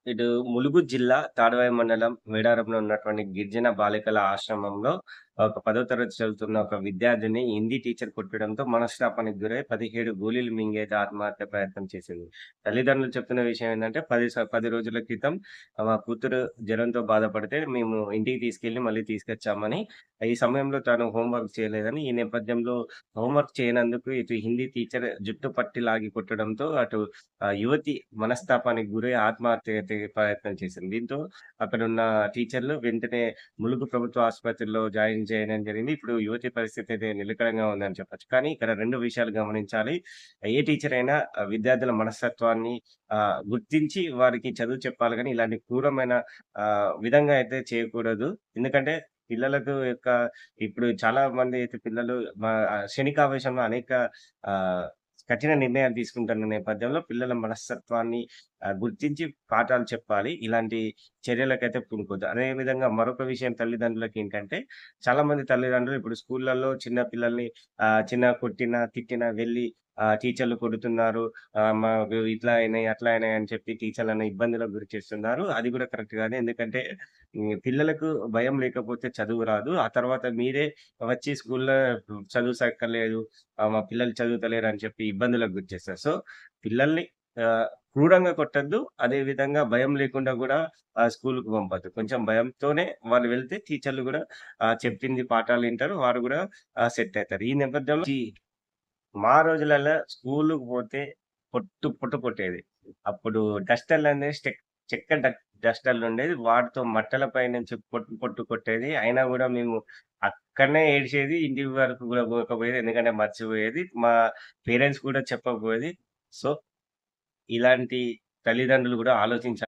ఇటు ములుగు జిల్లా తాడ్వాయి మండలం మేడారంలో ఉన్నటువంటి గిరిజన బాలికల ఆశ్రమంలో ఒక 10వ తరగతి చదువుతున్న ఒక విద్యార్థిని హిందీ టీచర్ కొట్టడంతో మనస్తాపానికి గురై 17 గోళీలు మింగైతే ఆత్మహత్య ప్రయత్నం చేసింది. తల్లిదండ్రులు చెప్తున్న విషయం ఏందంటే 10 రోజుల క్రితం మా కూతురు జ్వరంతో బాధపడితే మేము ఇంటికి తీసుకెళ్ళి మళ్ళీ తీసుకొచ్చామని, ఈ సమయంలో తను హోంవర్క్ చేయలేదని, ఈ నేపథ్యంలో హోంవర్క్ చేయనందుకు ఇటు హిందీ టీచర్ జుట్టు పట్టి లాగి కొట్టడంతో అటు యువతి మనస్తాపానికి గురై ఆత్మహత్యకి ప్రయత్నం చేసింది. దీంతో అక్కడున్న టీచర్లు వెంటనే ములుగు ప్రభుత్వ ఆసుపత్రిలో జాయిన్ చేయడం జరిగింది. ఇప్పుడు యువతి పరిస్థితి అయితే నిలకడగా ఉందని చెప్పొచ్చు. కానీ ఇక్కడ 2 విషయాలు గమనించాలి. ఏ టీచర్ అయినా విద్యార్థుల మనస్తత్వాన్ని గుర్తించి వారికి చదువు చెప్పాలి గానీ, ఇలాంటి క్రూరమైన విధంగా అయితే చేయకూడదు. ఎందుకంటే పిల్లలకు యొక్క ఇప్పుడు చాలా మంది అయితే పిల్లలు క్షణికావేశంలో అనేక ఆహ్, కఠిన నిర్ణయాలు తీసుకుంటున్న నేపథ్యంలో పిల్లల మనస్తత్వాన్ని గుర్తించి పాఠాలు చెప్పాలి. ఇలాంటి చర్యలకైతే పూనుకోవద్దు. అదే విధంగా మరొక విషయం తల్లిదండ్రులకేంటంటే, చాలా మంది తల్లిదండ్రులు ఇప్పుడు స్కూళ్ళల్లో చిన్న పిల్లల్ని చిన్నగా కొట్టినా, తిట్టినా వెళ్లి టీచర్లు కొడుతున్నారు. మాకు ఇట్లా అయినాయి, అట్లా అయినాయి అని చెప్పి టీచర్లను ఇబ్బందులకు గురి చేస్తున్నారు. అది కూడా కరెక్ట్ కాదు. ఎందుకంటే పిల్లలకు భయం లేకపోతే చదువు రాదు. ఆ తర్వాత మీరే వచ్చి స్కూల్‌లో చదువు సక్కలేదు, మా పిల్లలు చదువుతలేరు అని చెప్పి ఇబ్బందులకు గురి చేస్తారు. సో, పిల్లల్ని క్రూరంగా కొట్టొద్దు. అదే విధంగా భయం లేకుండా గూడా స్కూలుకి పంపొద్దు. కొంచెం భయంతోనే వాళ్ళు వెళ్తే టీచర్లు గూడా చెప్పింది పాఠాలు వింటారు. వారు గూడా సెట్ అయితారు. ఈ నేపథ్యంలో మా రోజులల్లో స్కూలుకి పోతే పొట్టు కొట్టేది. అప్పుడు డస్టర్‌లనేవి చెక్క డస్టర్‌లుండేది. వాటితో మట్టల పైనుంచి పొట్టు కొట్టేది. అయినా గూడా మేము అక్కడనే ఏడిచేది. ఇంటి వరకు గూడా పోకపోయేది. ఎందుకంటే మర్చిపోయేది. మా పేరెంట్స్ కూడా చెప్పకపోయేది. సో, ఇలాంటి తల్లిదండ్రులు గూడా ఆలోచించాలి.